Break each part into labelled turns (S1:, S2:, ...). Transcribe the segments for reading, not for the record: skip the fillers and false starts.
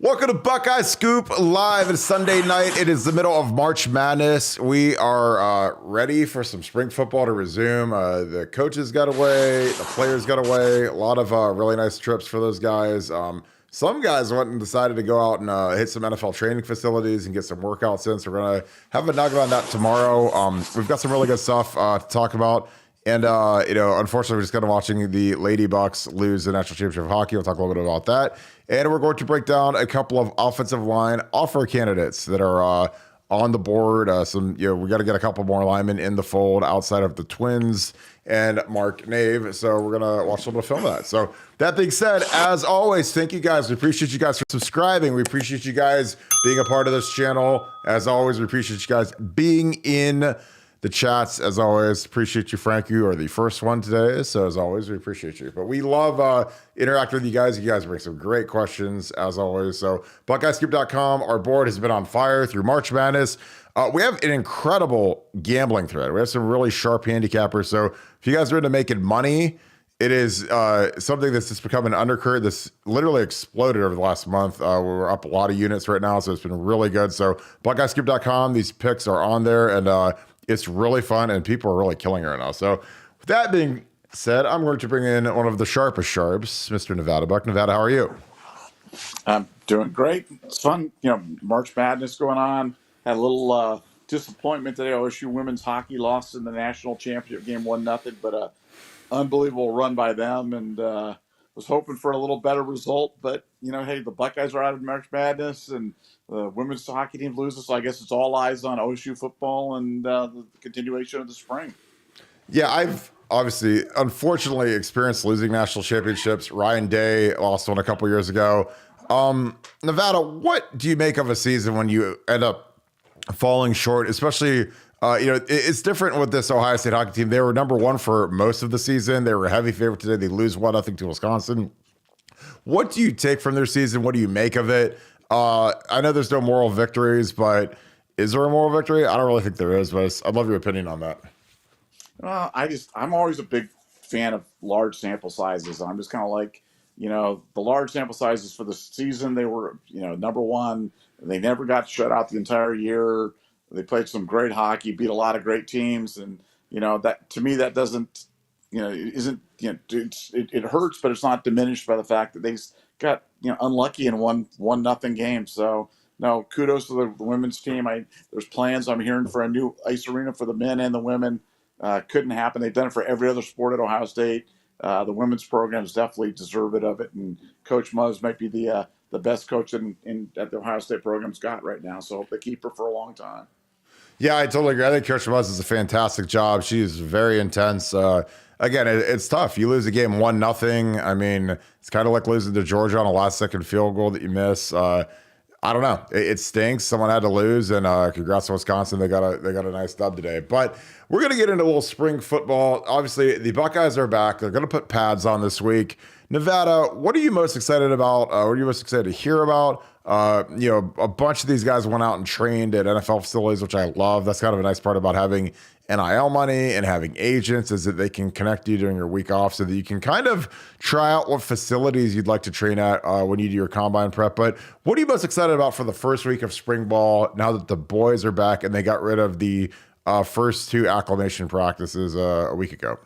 S1: Welcome to Buckeye Scoop Live. It's Sunday night. It is the middle of March Madness. We are ready for some spring football to resume. The coaches got away. The players got away. A lot of really nice trips for those guys. Some guys went and decided to go out and hit some NFL training facilities and get some workouts in. So we're going to have a nugget on that tomorrow. We've got some really good stuff to talk about. And, unfortunately, we're just kind of watching the Lady Bucks lose the national championship of hockey. We'll talk a little bit about that. And we're going to break down a couple of offensive line offer candidates that are on the board. We got to get a couple more linemen in the fold outside of the Twins and Mark Nave. So we're going to watch a little bit of film of that. So that being said, as always, thank you guys. We appreciate you guys for subscribing. We appreciate you guys being a part of this channel. As always, we appreciate you guys being in the chats. As always, appreciate you, Frank. You are the first one today, so as always, we appreciate you. But we love interacting with you guys. You guys bring some great questions, as always. So BuckeyeScoop.com, our board has been on fire through March Madness. We have an incredible gambling thread. We have some really sharp handicappers. So if you guys are into making money, it is something that's just become an undercurrent that's literally exploded over the last month. We're up a lot of units right now, so it's been really good. So BuckeyeScoop.com, these picks are on there, and it's really fun, and people are really killing it right now. So with that being said, I'm going to bring in one of the sharpest sharps, Mr. Nevada Buck. Nevada, how are you?
S2: I'm doing great. It's fun. March Madness going on. Had a little disappointment today. OSU women's hockey lost in the national championship game 1-0, but unbelievable run by them, and was hoping for a little better result. But, hey, the Buckeyes are out of March Madness, and the women's hockey team loses, so I guess it's all eyes on OSU football and the continuation of the spring.
S1: Yeah, I've obviously, unfortunately, experienced losing national championships. Ryan Day lost one a couple years ago. Nevada, what do you make of a season when you end up falling short, especially it's different with this Ohio State hockey team. They were number one for most of the season. They were a heavy favorite today. They lose 1-0 to Wisconsin. What do you take from their season? What do you make of it? I know there's no moral victories, but is there a moral victory? I don't really think there is, but I'd love your opinion on that.
S2: I'm always a big fan of large sample sizes. I'm just kind of like, the large sample sizes for the season, they were, number one. They never got shut out the entire year. They played some great hockey, beat a lot of great teams, and that, to me, that doesn't, it hurts, but it's not diminished by the fact that they got unlucky in one nothing game. So no, kudos to the women's team. There's plans I'm hearing for a new ice arena for the men and the women. Couldn't happen. They've done it for every other sport at Ohio State. The women's programs definitely deserve it of it, and Coach Muzz might be the best coach at the Ohio State program's got right now. So hope they keep her for a long time.
S1: Yeah, I totally agree. I think Coach Muzz does a fantastic job. She is very intense. Again, it's tough. You lose a game 1-0. I mean, it's kind of like losing to Georgia on a last-second field goal that you miss. I don't know. It stinks. Someone had to lose, and congrats to Wisconsin. They got a nice dub today. But we're going to get into a little spring football. Obviously, the Buckeyes are back. They're going to put pads on this week. Nevada, what are you most excited about? What are you most excited to hear about? A bunch of these guys went out and trained at NFL facilities, which I love. That's kind of a nice part about having NIL money and having agents, is that they can connect you during your week off so that you can kind of try out what facilities you'd like to train at when you do your combine prep. But what are you most excited about for the first week of spring ball now that the boys are back and they got rid of the first two acclimation practices a week ago?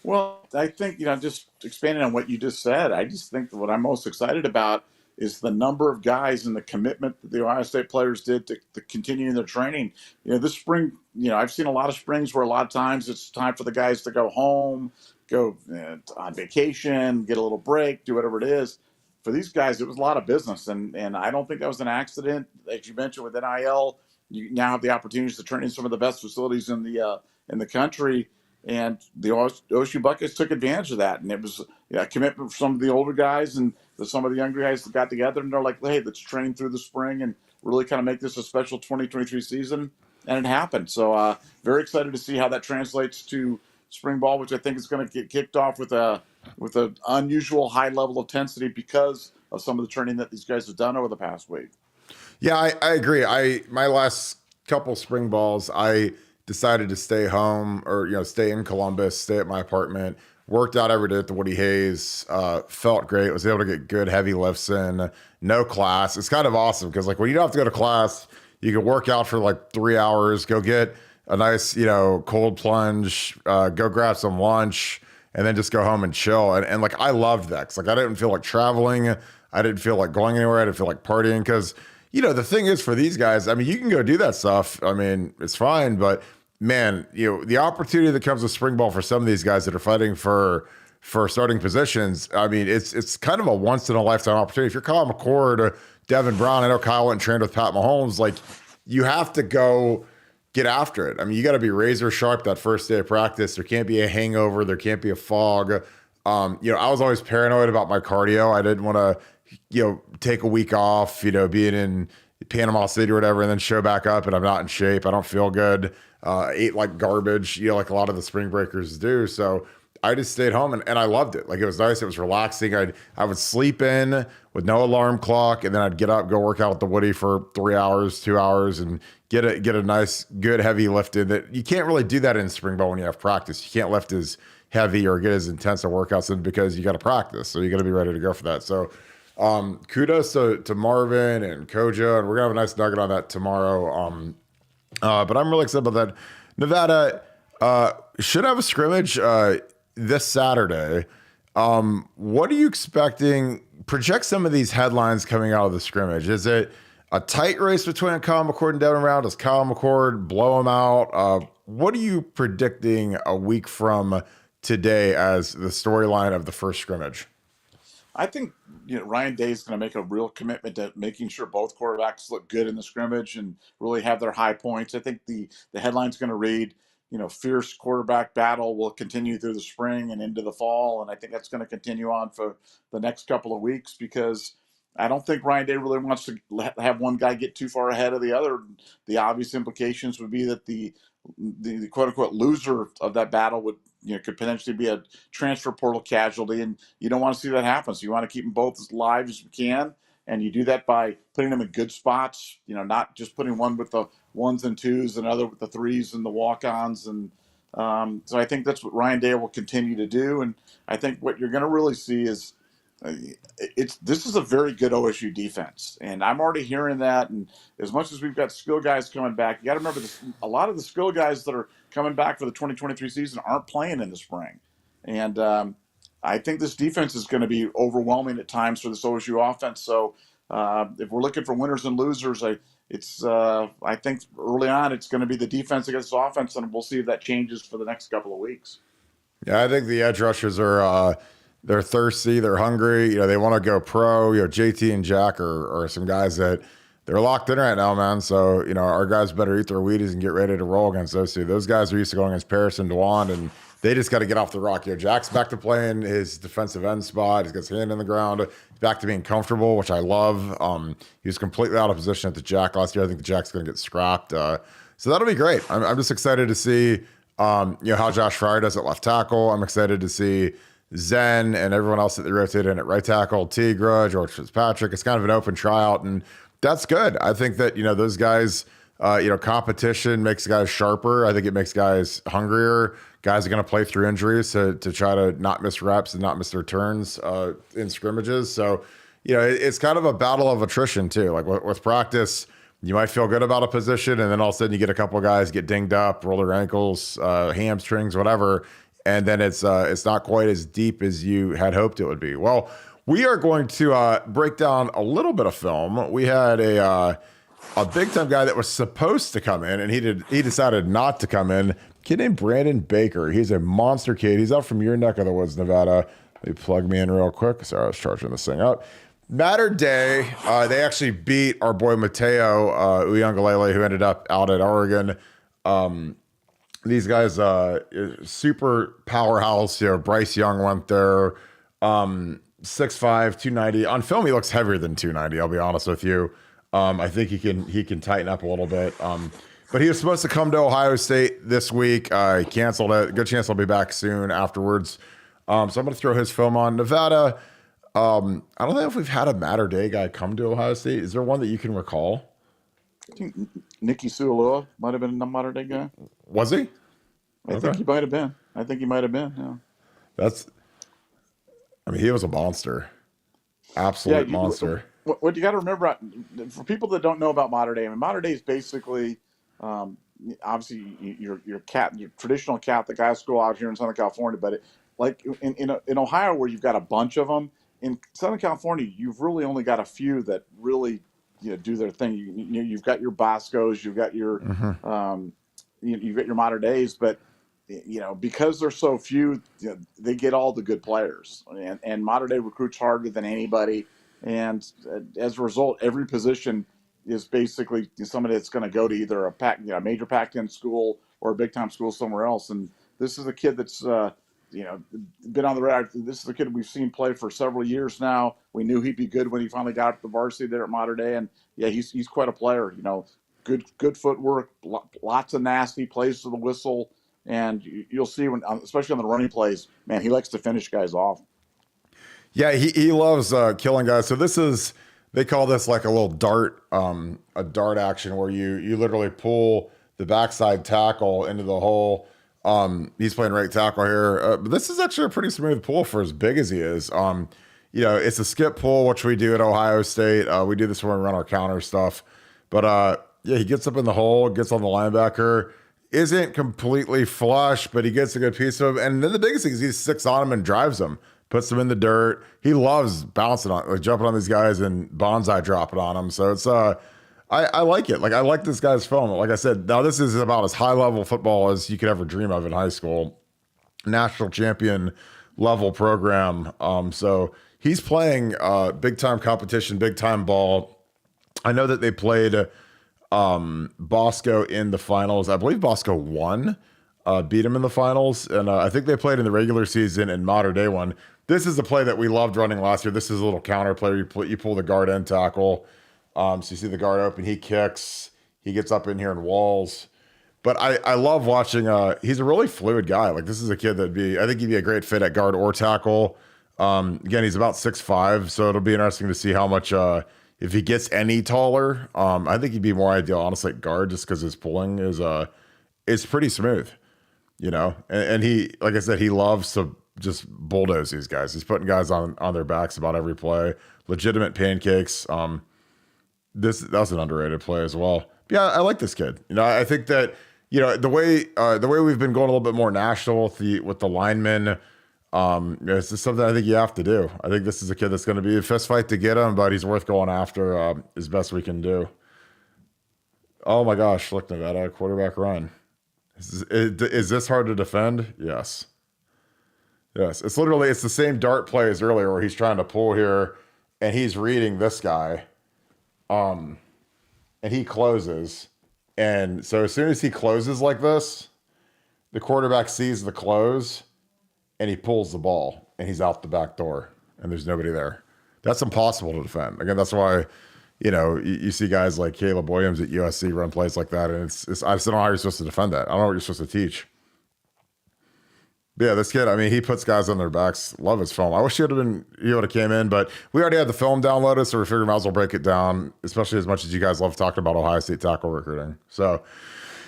S2: Well, I think, just expanding on what you just said, I just think that what I'm most excited about is the number of guys and the commitment that the Ohio State players did to continuing their training. This spring, I've seen a lot of springs where a lot of times it's time for the guys to go home, go on vacation, get a little break, do whatever it is. For these guys, it was a lot of business, and I don't think that was an accident. As you mentioned with NIL, you now have the opportunities to train in some of the best facilities in the country. And the OSU Buckeyes took advantage of that. And it was a commitment for some of the older guys and some of the younger guys that got together. And they're like, hey, let's train through the spring and really kind of make this a special 2023 season. And it happened. So very excited to see how that translates to spring ball, which I think is going to get kicked off with an unusual high level of intensity because of some of the training that these guys have done over the past week.
S1: Yeah, I agree. My last couple spring balls, I decided to stay home or stay in Columbus, stay at my apartment, worked out every day at the Woody Hayes, felt great, was able to get good heavy lifts in, no class. It's kind of awesome because like when you don't have to go to class, you can work out for like 3 hours, go get a nice, cold plunge, go grab some lunch, and then just go home and chill. And like, I loved that. 'Cause like, I didn't feel like traveling. I didn't feel like going anywhere. I didn't feel like partying. 'Cause the thing is for these guys, I mean, you can go do that stuff. I mean, it's fine, but man, the opportunity that comes with spring ball for some of these guys that are fighting for starting positions, I mean, it's kind of a once in a lifetime opportunity. If you're Kyle McCord, Devin Brown, I know Kyle went and trained with Pat Mahomes, like you have to go get after it. I mean, you got to be razor sharp that first day of practice. There can't be a hangover. There can't be a fog. I was always paranoid about my cardio. I didn't want to, take a week off, being in Panama City or whatever, and then show back up and I'm not in shape. I don't feel good. Ate like garbage, like a lot of the spring breakers do. So I just stayed home and I loved it. Like it was nice. It was relaxing. I would sleep in with no alarm clock, and then I'd get up, go work out at the Woody for 3 hours, 2 hours, and get a nice, good heavy lift in. That you can't really do that in spring ball when you have practice. You can't lift as heavy or get as intense a workouts in because you got to practice. So you got to be ready to go for that. So kudos to Marvin and Koja, and we're gonna have a nice nugget on that tomorrow. But I'm really excited about that. Nevada should have a scrimmage this Saturday. What are you expecting? Project some of these headlines coming out of the scrimmage. Is it a tight race between Kyle McCord and Devin Brown? Does Kyle McCord blow him out? What are you predicting a week from today as the storyline of the first scrimmage?
S2: I think Ryan Day is going to make a real commitment to making sure both quarterbacks look good in the scrimmage and really have their high points. I think the headline's going to read, fierce quarterback battle will continue through the spring and into the fall, and I think that's going to continue on for the next couple of weeks because I don't think Ryan Day really wants to have one guy get too far ahead of the other. The obvious implications would be that the quote unquote loser of that battle would could potentially be a transfer portal casualty, and you don't want to see that happen. So you want to keep them both as live as you can, and you do that by putting them in good spots. Not just putting one with the ones and twos, and other with the threes and the walk-ons, and so I think that's what Ryan Day will continue to do. And I think what you're going to really see is this is a very good OSU defense, and I'm already hearing that. And as much as we've got skill guys coming back, you got to remember this: a lot of the skill guys that are coming back for the 2023 season aren't playing in the spring, and I think this defense is going to be overwhelming at times for this OSU offense. So if we're looking for winners and losers, I think early on it's going to be the defense against the offense, and we'll see if that changes for the next couple of weeks.
S1: Yeah, I think the edge rushers are. They're thirsty. They're hungry. They want to go pro. JT and Jack are some guys that they're locked in right now, man. So, our guys better eat their Wheaties and get ready to roll against those two. Those guys are used to going against Paris and Dewan, and they just got to get off the rock. Jack's back to playing his defensive end spot. He's got his hand in the ground. He's back to being comfortable, which I love. He was completely out of position at the Jack last year. I think the Jack's going to get scrapped. So that'll be great. I'm just excited to see, how Josh Fryer does at left tackle. I'm excited to see Zen and everyone else that they rotate in at right tackle, Tigra, George Fitzpatrick. It's kind of an open tryout, and that's good. I think that, those guys, competition makes guys sharper. I think it makes guys hungrier. Guys are going to play through injuries to try to not miss reps and not miss their turns in scrimmages. So, it's kind of a battle of attrition too. Like with practice, you might feel good about a position, and then all of a sudden you get a couple of guys get dinged up, roll their ankles, hamstrings, whatever. And then it's not quite as deep as you had hoped it would be. Well, we are going to break down a little bit of film. We had a big time guy that was supposed to come in, and he decided not to come in. A kid named Brandon Baker. He's a monster kid. He's up from your neck of the woods, Nevada. Let me plug me in real quick. Sorry, I was charging this thing up. Matter Day. They actually beat our boy Mateo Uyangalele, who ended up out at Oregon. These guys, super powerhouse. Bryce Young went there, 6'5", 290. On film, he looks heavier than 290. I'll be honest with you. I think he can tighten up a little bit. But he was supposed to come to Ohio State this week. He canceled it. Good chance he'll be back soon afterwards. So I'm going to throw his film on. Nevada. I don't know if we've had a Matter Day guy come to Ohio State. Is there one that you can recall?
S2: I think Nicky Sualua might have been a Matter Day guy.
S1: Was he?
S2: I think he might have been. Yeah.
S1: That's, I mean, he was a monster,
S2: Yeah,
S1: absolute monster.
S2: what you got to remember for people that don't know about modern day. I mean, modern day is basically, um, obviously, your traditional Catholic high school out here in Southern California, but like in Ohio, where you've got a bunch of them. In Southern California, you've really only got a few that really do their thing. You've got your Boscos, you've got your
S1: Hmm.
S2: um, you've got your modern days, but because there's so few, they get all the good players, and modern day recruits harder than anybody, and as a result, every position is basically somebody that's going to go to either major Pac-10 school or a big time school somewhere else. And this is a kid that's you know been on the radar. This is a kid we've seen play for several years now. We knew he'd be good when he finally got up to varsity there at modern day, and yeah, he's quite a player. Good footwork, lots of nasty plays to the whistle, and you'll see when, especially on the running plays, man, he likes to finish guys off.
S1: Yeah, he loves killing guys. So this is, they call this like a little dart, a dart action where you literally pull the backside tackle into the hole. He's playing right tackle here, but this is actually a pretty smooth pull for as big as he is. It's a skip pull, which we do at Ohio State. We do this when we run our counter stuff, but yeah, he gets up in the hole, gets on the linebacker, isn't completely flush, but he gets a good piece of him. And then the biggest thing is he sticks on him and drives him, puts them in the dirt. He loves bouncing on, like jumping on these guys and bonsai dropping on them. So it's I like it. Like I like this guy's film. Like I said, now this is about as high level football as you could ever dream of in high school. National champion level program. So he's playing big time competition, big time ball. I know that they played Bosco in the finals. I believe Bosco won, beat him in the finals, and I think they played in the regular season and modern day one. This is the play that we loved running last year. This is a little counter play. You pull the guard end tackle, so you see the guard open. He kicks. He gets up in here and walls. But I love watching. He's a really fluid guy. Like this is a kid I think he'd be a great fit at guard or tackle. Again, he's about 6'5", so it'll be interesting to see how much. If he gets any taller, I think he'd be more ideal, honestly, at guard, just because his pulling is pretty smooth, And he, like I said, he loves to just bulldoze these guys. He's putting guys on their backs about every play. Legitimate pancakes. That's an underrated play as well. But yeah, I like this kid. I think that the way we've been going a little bit more national with the linemen. It's just something I think you have to do. I think this is a kid that's going to be a fist fight to get him, but he's worth going after as best we can do. Oh my gosh, look at that quarterback run. Is this hard to defend? Yes. Yes. It's the same dart play as earlier where he's trying to pull here and he's reading this guy. And he closes. And so as soon as he closes like this, the quarterback sees the close and he pulls the ball and he's out the back door and there's nobody there. That's impossible to defend. Again, that's why, you see guys like Caleb Williams at USC run plays like that. And it's I just don't know how you're supposed to defend that. I don't know what you're supposed to teach. But yeah, this kid, I mean, he puts guys on their backs. Love his film. I wish he would have came in, but we already had the film downloaded, so we figured we might as well break it down, especially as much as you guys love talking about Ohio State tackle recruiting. So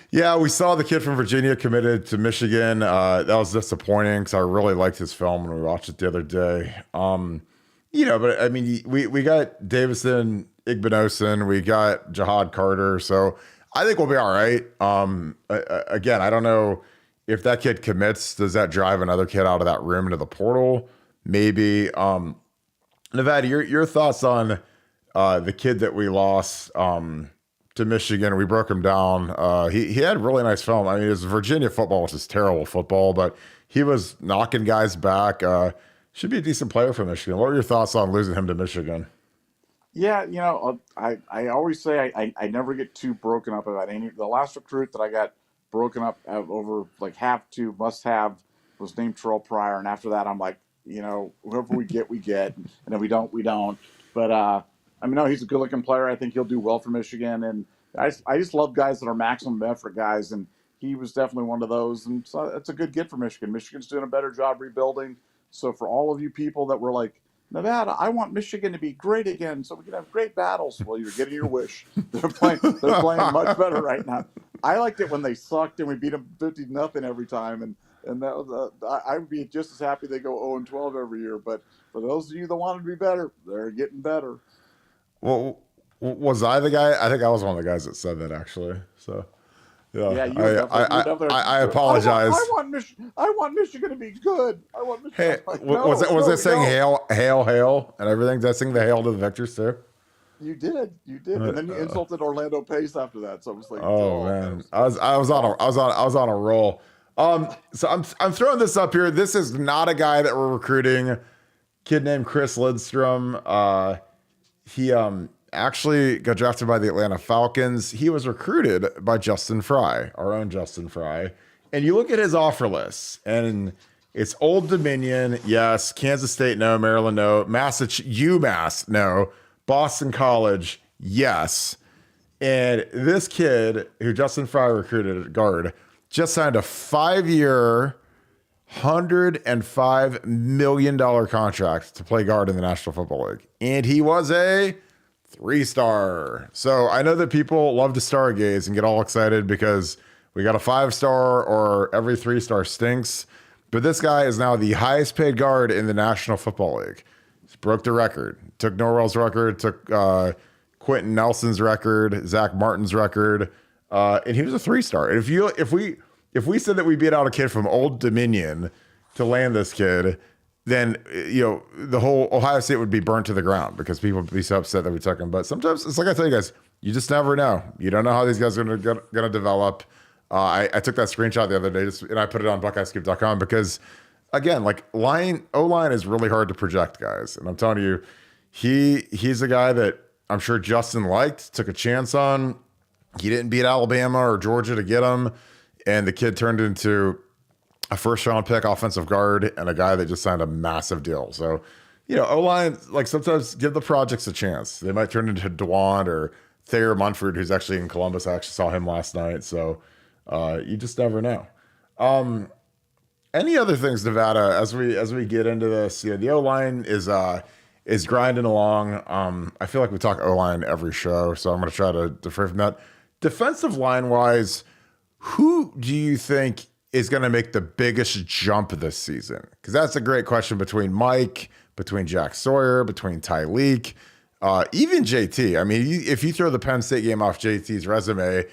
S1: yeah, we saw the kid from Virginia committed to Michigan. That was disappointing because I really liked his film when we watched it the other day. But I mean, we got Davison Igbinosun, we got Jihad Carter, so I think we'll be all right. Again, I don't know if that kid commits. Does that drive another kid out of that room into the portal? Maybe. Nevada, your thoughts on the kid that we lost to Michigan? We broke him down. He had really nice film. I mean, it was Virginia football, which is terrible football, but he was knocking guys back. Should be a decent player for Michigan. What were your thoughts on losing him to Michigan?
S2: Yeah, I always say I never get too broken up about any. The last recruit that I got broken up over like must have was named Terrell Pryor, and after that I'm like, whoever we get, and then we don't. But I mean, no, he's a good looking player. I think he'll do well for Michigan, and I just love guys that are maximum effort guys, and he was definitely one of those, and so that's a good get for Michigan. Michigan's doing a better job rebuilding. So for all of you people that were like, Nevada, I want Michigan to be great again so we can have great battles. Well, you're getting your wish. They're playing much better right now. I liked it when they sucked and we beat them 50-0 every time. And And that was, I would be just as happy they go 0-12 every year. But for those of you that want to be better, they're getting better.
S1: Well, was I the guy? I think I was one of the guys that said that actually. So yeah,
S2: Yeah, you were definitely.
S1: I
S2: I
S1: apologize.
S2: want Michigan. I want Michigan to be good. I want Michigan.
S1: Hey,
S2: I'm like,
S1: was
S2: no,
S1: I
S2: we
S1: saying
S2: don't.
S1: hail, and everything? Did I sing the hail to the victors too?
S2: You did, and then you insulted Orlando Pace after that. So it was like,
S1: Oh
S2: oh man, it
S1: man,
S2: was good.
S1: I was on a roll. So I'm throwing this up here. This is not a guy that we're recruiting. Kid named Chris Lidstrom. He actually got drafted by the Atlanta Falcons. He was recruited by Justin Fry, our own Justin Fry. And you look at his offer list, and it's Old Dominion, yes. Kansas State, no. Maryland, no. UMass, no. Boston College, yes. And this kid who Justin Fry recruited at guard just signed a 5-year, $105 million contract to play guard in the National Football League. And he was a 3-star. So I know that people love to stargaze and get all excited because we got a 5-star or every 3-star stinks. But this guy is now the highest paid guard in the National Football League. He broke the record. Took Norwell's record, took Quentin Nelson's record, Zach Martin's record, and he was a 3-star. And if we said that we beat out a kid from Old Dominion to land this kid, then the whole Ohio State would be burnt to the ground because people would be so upset that we took him. But sometimes it's like I tell you guys, you just never know. You don't know how these guys are going to develop. I took that screenshot the other day and I put it on BuckeyesCoop.com because, again, like O-line is really hard to project, guys. And I'm telling you, he's a guy that I'm sure Justin liked, took a chance on. He didn't beat Alabama or Georgia to get him, and the kid turned into a first-round pick offensive guard and a guy that just signed a massive deal. So, O-line, like sometimes give the projects a chance. They might turn into Dwan or Thayer Munford, who's actually in Columbus. I actually saw him last night. So you just never know. Any other things, Nevada, as we get into this? The O-line is grinding along. I feel like we talk O-line every show, so I'm going to try to defer from that. Defensive line wise, who do you think is going to make the biggest jump this season? Because that's a great question between Mike, between Jack Sawyer, between Tyleek, even JT. I mean, if you throw the Penn State game off JT's resume,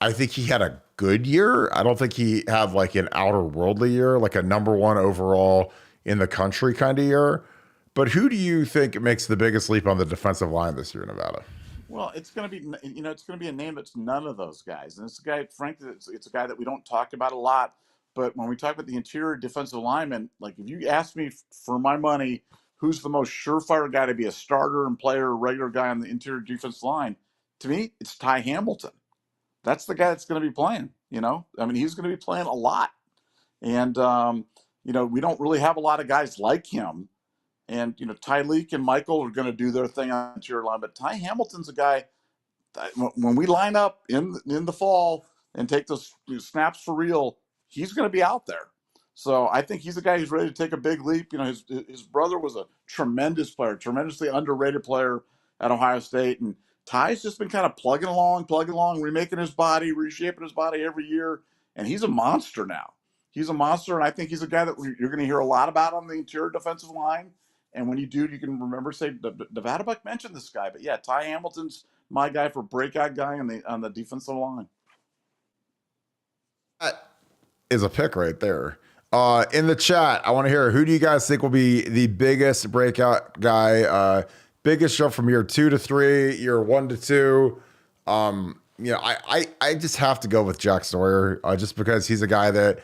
S1: I think he had a good year. I don't think he had like an outer worldly year, like a number 1 overall in the country kind of year. But who do you think makes the biggest leap on the defensive line this year in Nevada?
S2: Well, it's going to be, it's going to be a name that's none of those guys. And it's a guy, frankly, it's a guy that we don't talk about a lot. But when we talk about the interior defensive lineman, like if you ask me for my money, who's the most surefire guy to be a starter and player, regular guy on the interior defensive line, to me, it's Ty Hamilton. That's the guy that's going to be playing. I mean, he's going to be playing a lot. And, we don't really have a lot of guys like him. And, Tyleek and Michael are going to do their thing on the interior line. But Ty Hamilton's a guy that when we line up in the fall and take those snaps for real, he's going to be out there. So I think he's a guy who's ready to take a big leap. His brother was a tremendous player, tremendously underrated player at Ohio State. And Ty's just been kind of plugging along, remaking his body, reshaping his body every year. And he's a monster now. He's a monster. And I think he's a guy that you're going to hear a lot about on the interior defensive line. And when you do, you can remember, say, Nevada Buck mentioned this guy. But yeah, Ty Hamilton's my guy for breakout guy on the defensive line.
S1: That is a pick right there. In the chat, I want to hear, who do you guys think will be the biggest breakout guy? Biggest jump from year 2 to 3, year 1 to 2. I just have to go with Jack Sawyer, just because he's a guy that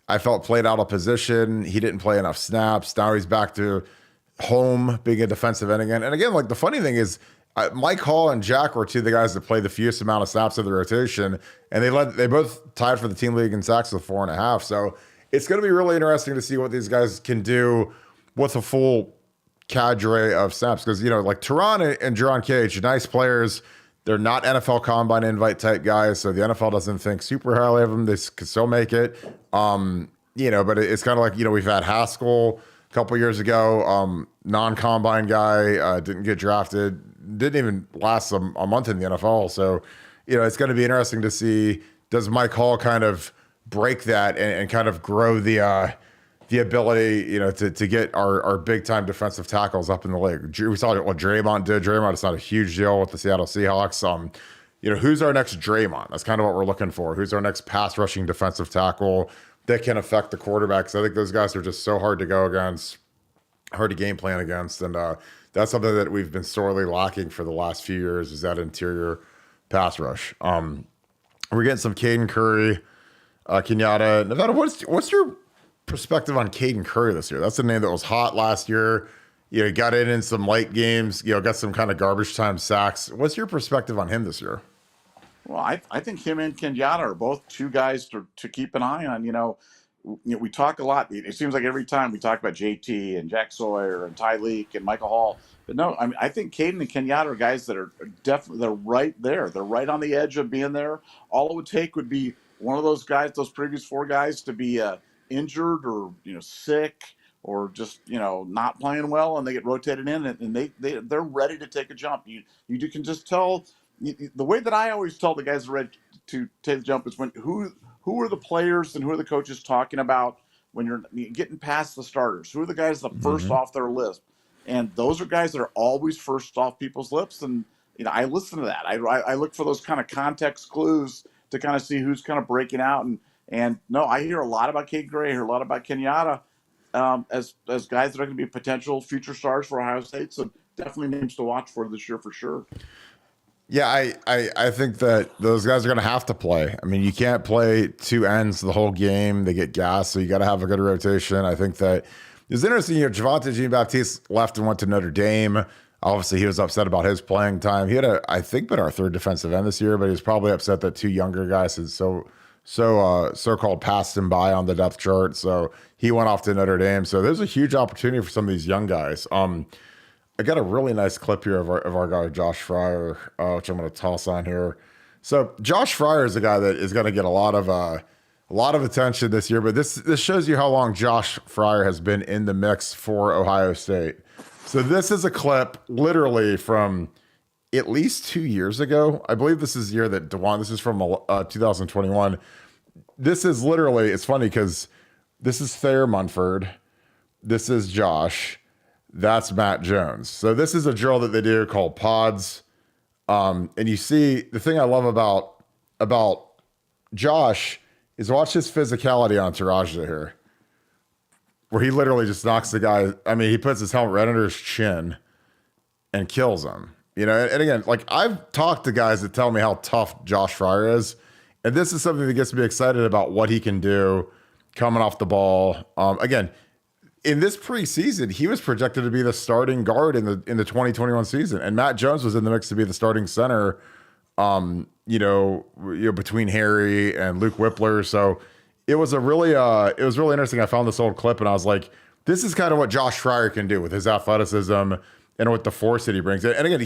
S1: I felt played out of position. He didn't play enough snaps. Now he's back to home being a defensive end again. And again, like the funny thing is, Mike Hall and Jack were 2 of the guys that played the fewest amount of snaps of the rotation, and they both tied for the team league in sacks with 4.5. So it's going to be really interesting to see what these guys can do with a full cadre of snaps. Because like Teron and Jerron Cage, nice players. They're not NFL Combine invite type guys, so the NFL doesn't think super highly of them. They can still make it. But it's kind of like we've had Haskell a couple years ago, non-combine guy, didn't get drafted, didn't even last a month in the NFL. So, it's going to be interesting to see, does Mike Hall kind of break that and kind of grow the ability, to get our big time defensive tackles up in the league. We saw what Draymond did. Draymond is not a huge deal with the Seattle Seahawks. Who's our next Draymond? That's kind of what we're looking for. Who's our next pass rushing defensive tackle that can affect the quarterbacks? I think those guys are just so hard to go against, hard to game plan against, and that's something that we've been sorely lacking for the last few years, is that interior pass rush. We're getting some Caden Curry, Kenyatta. Nevada, what's your perspective on Caden Curry this year? That's a name that was hot last year. He got in some late games, got some kind of garbage time sacks. What's your perspective on him this year?
S2: Well, I think him and Kenyatta are both two guys to keep an eye on. We talk a lot. It seems like every time we talk about JT and Jack Sawyer and Ty Leak and Michael Hall, but no, I think Caden and Kenyatta are guys that are definitely, they're right there. They're right on the edge of being there. All it would take would be one of those guys, those previous four guys, to be injured or sick or just not playing well, and they get rotated in, and they're ready to take a jump. You can just tell. The way that I always tell the guys that are ready to take the jump is when who are the players and who are the coaches talking about when you're getting past the starters? Who are the guys that first off their list? And those are guys that are always first off people's lips. And I listen to that. I look for those kind of context clues to kind of see who's kind of breaking out. And no, I hear a lot about Kate Gray, I hear a lot about Kenyatta as guys that are going to be potential future stars for Ohio State. So definitely names to watch for this year for sure.
S1: Yeah, I think that those guys are going to have to play. I mean, you can't play two ends the whole game. They get gassed, so you got to have a good rotation. I think that it's interesting. Javonte Jean-Baptiste left and went to Notre Dame. Obviously, he was upset about his playing time. He had I think, been our third defensive end this year, but he was probably upset that two younger guys had so-called passed him by on the depth chart. So he went off to Notre Dame. So there's a huge opportunity for some of these young guys. I got a really nice clip here of our guy, Josh Fryer, which I'm going to toss on here. So Josh Fryer is a guy that is going to get a lot of attention this year, but this shows you how long Josh Fryer has been in the mix for Ohio State. So this is a clip literally from at least 2 years ago. I believe this is the year that this is from 2021. This is literally, it's funny because this is Thayer Munford. This is Josh. That's Matt Jones. So this is a drill that they do called pods. And you see, the thing I love about Josh is watch his physicality on Taraja here, where he literally just knocks the guy. I mean, he puts his helmet right under his chin and kills him. And again, like, I've talked to guys that tell me how tough Josh Fryer is. And this is something that gets me excited about what he can do coming off the ball. Again, in this preseason, he was projected to be the starting guard in the 2021 season, and Matt Jones was in the mix to be the starting center. Between Harry and Luke Whippler. So it was really interesting. I found this old clip and I was like, this is kind of what Josh Fryer can do with his athleticism and with the force that he brings. And again,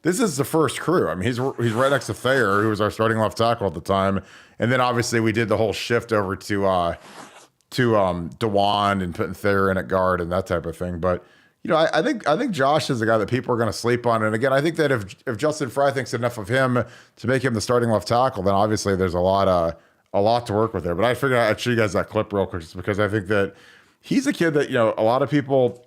S1: this is the first crew. I mean, he's right next to Thayer, who was our starting left tackle at the time. And then obviously we did the whole shift over to DeJuan and putting Thayer in at guard and that type of thing. But I think Josh is a guy that people are going to sleep on. And again, I think that if Justin Fry thinks enough of him to make him the starting left tackle, then obviously there's a lot to work with there. But I figured I'd show you guys that clip real quick, just because I think that he's a kid that a lot of people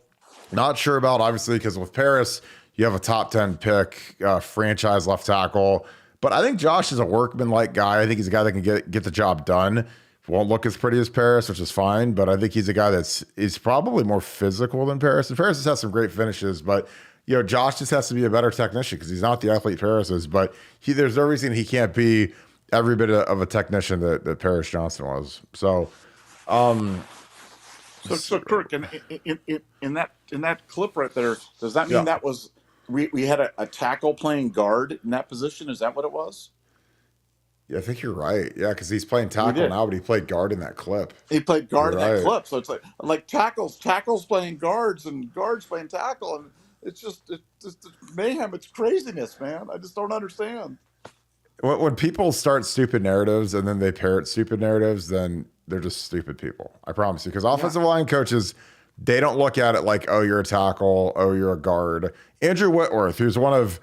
S1: not sure about. Obviously, because with Paris, you have a top 10 pick, franchise left tackle. But I think Josh is a workman-like guy. I think he's a guy that can get the job done. Won't look as pretty as Paris, which is fine, but I think he's a guy he's probably more physical than Paris. And Paris has some great finishes, but Josh just has to be a better technician because he's not the athlete Paris is. But there's no reason he can't be every bit of a technician that Paris Johnson was. So,
S2: so Kirk, in that clip right there, does that mean that was we had a tackle playing guard in that position? Is that what it was?
S1: Yeah, I think you're right. Yeah, because he's playing tackle now, but he played guard in that clip.
S2: He played guard in that clip, so it's like tackles playing guards and guards playing tackle, and it's just mayhem. It's craziness, man. I just don't understand.
S1: When people start stupid narratives and then they parrot stupid narratives, then they're just stupid people. I promise you. Because offensive line coaches, they don't look at it like, oh, you're a tackle, oh, you're a guard. Andrew Whitworth, who's one of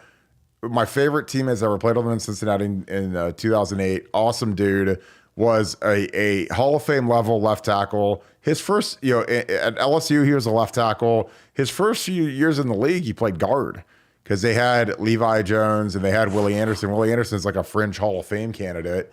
S1: my favorite teammates ever, played with him in Cincinnati in 2008. Awesome dude. was a Hall of Fame level left tackle. His first, at LSU, he was a left tackle. His first few years in the league, he played guard because they had Levi Jones and they had Willie Anderson. Willie Anderson's like a fringe Hall of Fame candidate.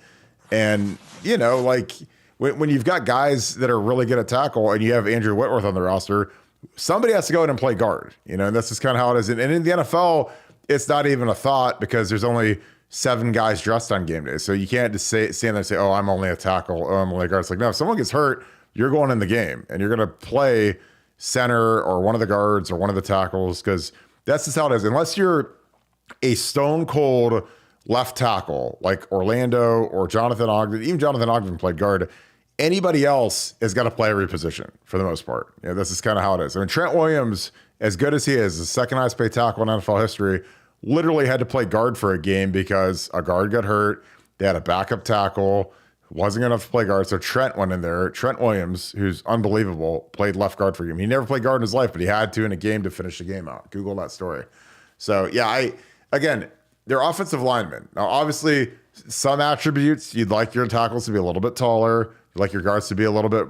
S1: And, like when you've got guys that are really good at tackle and you have Andrew Whitworth on the roster, somebody has to go in and play guard, and that's just kind of how it is. And in the NFL, it's not even a thought because there's only 7 guys dressed on game day. So you can't just stand there and say, oh, I'm only a tackle. Oh, I'm only a guard. It's like, no, if someone gets hurt, you're going in the game and you're going to play center or one of the guards or one of the tackles because that's just how it is. Unless you're a stone cold left tackle like Orlando or Jonathan Ogden, even Jonathan Ogden played guard. Anybody else has got to play every position for the most part. This is kind of how it is. I mean, Trent Williams, as good as he is, the second highest paid tackle in NFL history, literally had to play guard for a game because a guard got hurt. They had a backup tackle, wasn't enough to play guard. So Trent went in there. Trent Williams, who's unbelievable, played left guard for him. He never played guard in his life, but he had to in a game to finish the game out. Google that story. So yeah, they're offensive linemen. Now, obviously, some attributes, you'd like your tackles to be a little bit taller. You'd like your guards to be a little bit,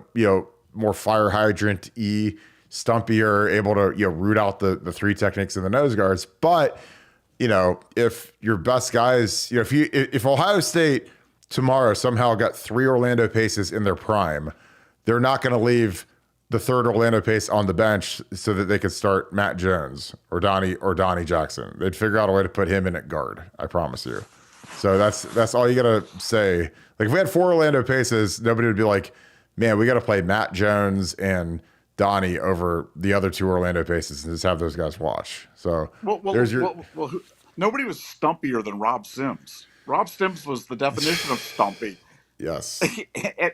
S1: more fire hydrant-y, stumpier, able to, root out the 3 techniques in the nose guards. But, if your best guys, if Ohio State tomorrow somehow got 3 Orlando Paces in their prime, they're not going to leave the 3rd Orlando Pace on the bench so that they could start Matt Jones or Donnie Jackson. They'd figure out a way to put him in at guard. I promise you. So that's all you got to say. Like if we had 4 Orlando Paces, nobody would be like, man, we got to play Matt Jones and Donnie over the other 2 Orlando Paces and just have those guys watch. So
S2: nobody was stumpier than Rob Sims. Rob Sims was the definition of stumpy.
S1: Yes.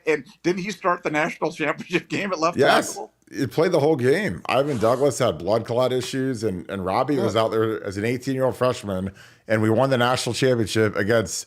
S2: and didn't he start the national championship game at left tackle?
S1: He played the whole game. Ivan Douglas had blood clot issues, and Robbie was out there as an 18-year-old freshman, and we won the national championship against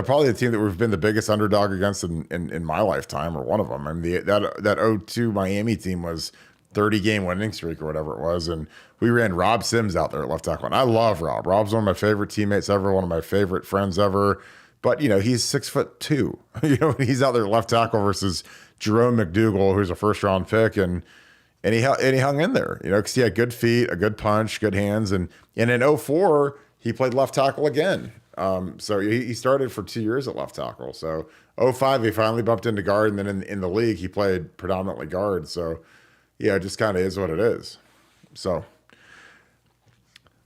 S1: probably the team that we've been the biggest underdog against in my lifetime, or one of them. I mean, that 0-2 Miami team was 30-game winning streak or whatever it was, and we ran Rob Sims out there at left tackle. And I love Rob. Rob's one of my favorite teammates ever, one of my favorite friends ever. But, he's 6'2". He's out there left tackle versus Jerome McDougal, who's a first-round pick, and he hung in there, because he had good feet, a good punch, good hands. And in 2004, he played left tackle again. So he started for 2 years at left tackle. So 2005, he finally bumped into guard, and then in the league, he played predominantly guard. So, it just kind of is what it is. So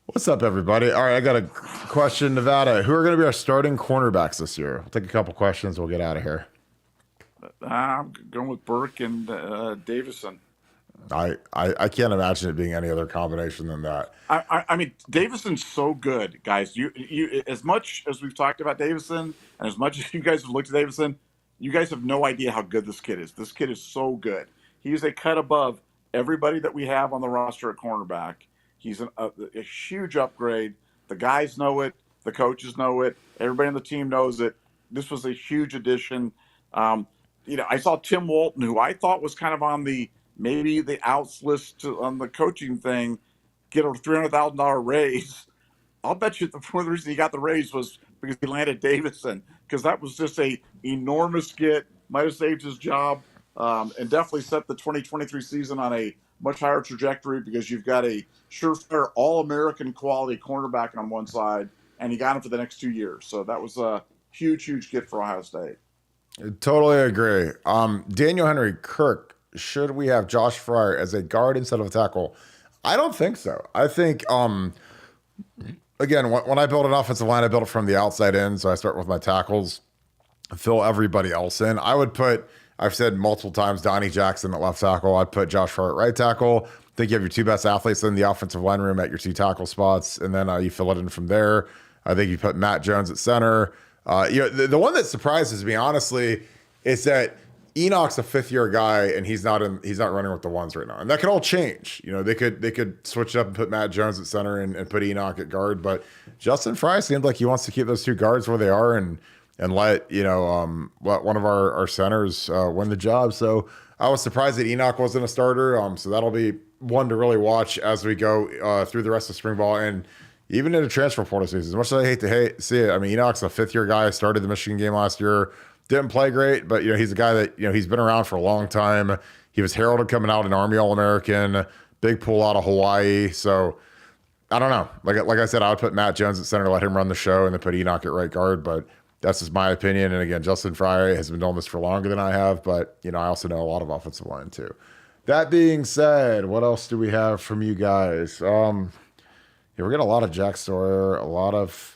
S1: what's up, everybody? All right, I got a question, Nevada. Who are going to be our starting cornerbacks this year? We'll take a couple questions. We'll get out of here.
S2: I'm going with Burke and Davison.
S1: I can't imagine it being any other combination than that.
S2: I mean, Davison's so good, guys. You as much as we've talked about Davison, and as much as you guys have looked at Davison, you guys have no idea how good this kid is. This kid is so good. He's a cut above everybody that we have on the roster at cornerback. He's a huge upgrade. The guys know it. The coaches know it. Everybody on the team knows it. This was a huge addition. I saw Tim Walton, who I thought was kind of on maybe the outs list on the coaching thing, get a $300,000 raise. I'll bet you the reason he got the raise was because he landed Davison, because that was just a enormous get. Might have saved his job, and definitely set the 2023 season on a much higher trajectory, because you've got a surefire All-American quality cornerback on one side, and you got him for the next 2 years. So that was a huge get for Ohio State.
S1: I totally agree. Daniel Henry Kirk, should we have Josh Fryer as a guard instead of a tackle? I don't think so. I think, again, when I build an offensive line, I build it from the outside in. So I start with my tackles, fill everybody else in. I've said multiple times, Donnie Jackson at left tackle. I'd put Josh Fryer at right tackle. I think you have your 2 best athletes in the offensive line room at your 2 tackle spots, and then you fill it in from there. I think you put Matt Jones at center. The one that surprises me, honestly, is that Enoch's a 5th-year guy, and he's not running with the ones right now, and that could all change. They could switch it up and put Matt Jones at center and put Enoch at guard. But Justin Fry seemed like he wants to keep those 2 guards where they are and let one of our centers win the job. So I was surprised that Enoch wasn't a starter. So that'll be one to really watch as we go through the rest of spring ball and even in the transfer portal season. As much as I hate to see it, I mean, Enoch's a 5th-year guy. Started the Michigan game last year. Didn't play great, but he's a guy that he's been around for a long time. He was heralded coming out an Army All-American, big pull out of Hawaii. So I don't know. Like I said, I would put Matt Jones at center, let him run the show, and then put Enoch at right guard. But that's just my opinion. And again, Justin Frye has been doing this for longer than I have, but I also know a lot of offensive line too. That being said, what else do we have from you guys? We're getting a lot of Jack Sawyer, a lot of.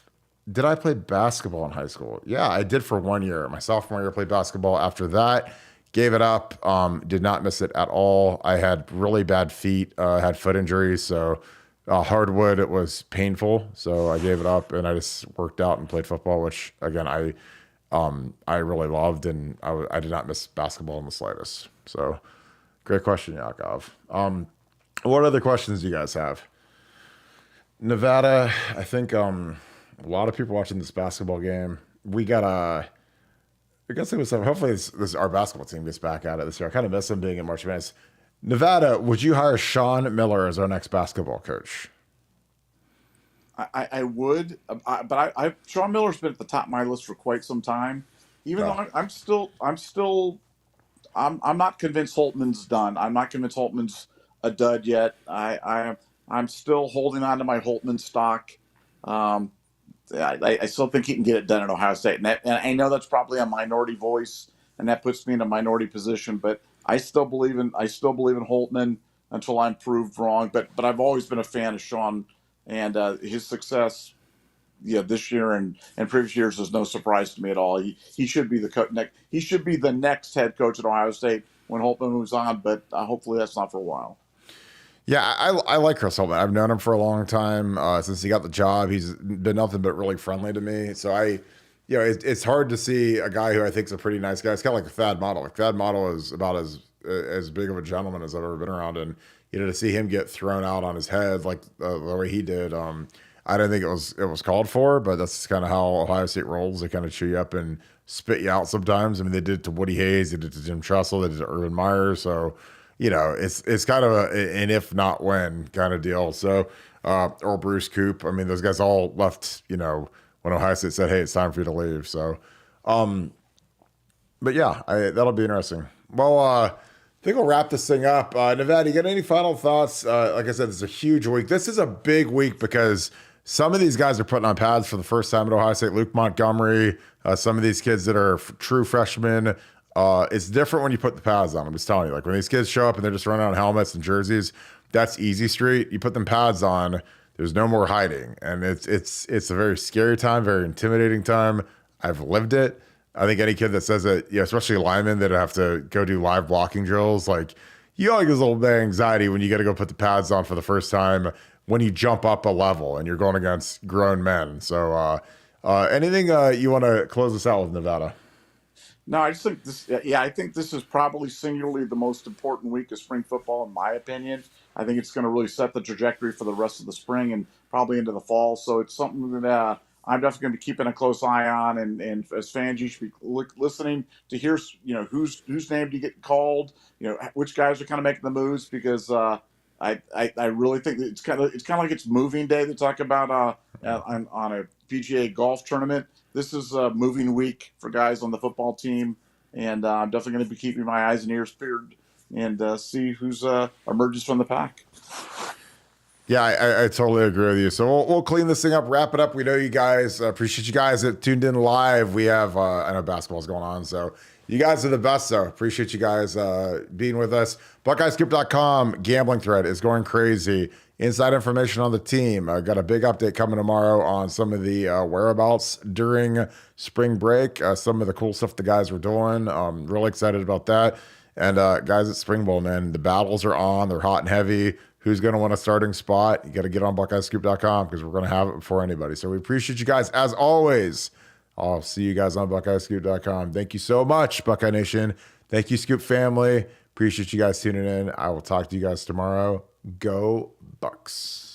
S1: Did I play basketball in high school? Yeah, I did for 1 year. My sophomore year, I played basketball. After that, gave it up. Did not miss it at all. I had really bad feet, had foot injuries. So hardwood, it was painful. So I gave it up and I just worked out and played football, which again, I really loved. And I did not miss basketball in the slightest. So great question, Yakov. What other questions do you guys have? Nevada, I think a lot of people watching this basketball game. We got I guess it was hopefully this our basketball team gets back at it this year. I kind of miss them being in March Madness. Nevada, would you hire Sean Miller as our next basketball coach?
S2: I would, but Sean Miller's been at the top of my list for quite some time. Even though I'm not convinced Holtman's done. I'm not convinced Holtman's a dud yet. I'm still holding on to my Holtman stock. I still think he can get it done at Ohio State, and I know that's probably a minority voice, and that puts me in a minority position. But I still believe in Holtman until I'm proved wrong. But I've always been a fan of Sean, and his success, this year and previous years is no surprise to me at all. He should be he should be the next head coach at Ohio State when Holtman moves on. But hopefully that's not for a while.
S1: Yeah, I like Chris Holtman. I've known him for a long time since he got the job. He's been nothing but really friendly to me. So it's hard to see a guy who I think is a pretty nice guy. It's kind of like a Thad Model. Like Thad Model is about as big of a gentleman as I've ever been around, and to see him get thrown out on his head like the way he did, I don't think it was called for. But that's kind of how Ohio State rolls. They kind of chew you up and spit you out sometimes. I mean, they did it to Woody Hayes, they did it to Jim Tressel, they did it to Urban Meyer. So. It's kind of an if not when kind of deal. So, or Bruce Coop. I mean, those guys all left, when Ohio State said, hey, it's time for you to leave. So, but yeah, that'll be interesting. Well, I think we'll wrap this thing up. Nevada, you got any final thoughts? Like I said, this is a huge week. This is a big week because some of these guys are putting on pads for the first time at Ohio State. Luke Montgomery, some of these kids that are true freshmen. It's different when you put the pads on. I'm just telling you, like when these kids show up and they're just running on helmets and jerseys, that's easy street. You put them pads on, there's no more hiding. And it's a very scary time, very intimidating time. I've lived it. I think any kid that says it, especially linemen that have to go do live blocking drills, like you all get a little bit of anxiety when you got to go put the pads on for the first time when you jump up a level and you're going against grown men. So anything you want to close us out with, Nevada?
S2: No, I just think this. Yeah, I think this is probably singularly the most important week of spring football, in my opinion. I think it's going to really set the trajectory for the rest of the spring and probably into the fall. So it's something that I'm definitely going to be keeping a close eye on. And as fans, you should be listening to hear, whose name do you get called, which guys are kind of making the moves, because I really think that it's kind of like it's moving day. They talk about on a PGA golf tournament. This is a moving week for guys on the football team, and I'm definitely going to be keeping my eyes and ears peeled and see who's emerges from the pack.
S1: Yeah, I totally agree with you. So we'll clean this thing up, wrap it up. We know you guys appreciate you guys that tuned in live. We have I know basketball's going on, so you guys are the best. So appreciate you guys being with us. BuckeyesCoop.com gambling thread is going crazy. Inside information on the team. I got a big update coming tomorrow on some of the whereabouts during spring break. Some of the cool stuff the guys were doing. Really excited about that. And guys at Spring Bowl, man, the battles are on. They're hot and heavy. Who's going to win a starting spot? You got to get on BuckeyesScoop.com because we're going to have it before anybody. So we appreciate you guys as always. I'll see you guys on BuckeyesScoop.com. Thank you so much, Buckeye Nation. Thank you, Scoop family. Appreciate you guys tuning in. I will talk to you guys tomorrow. Go Bucks.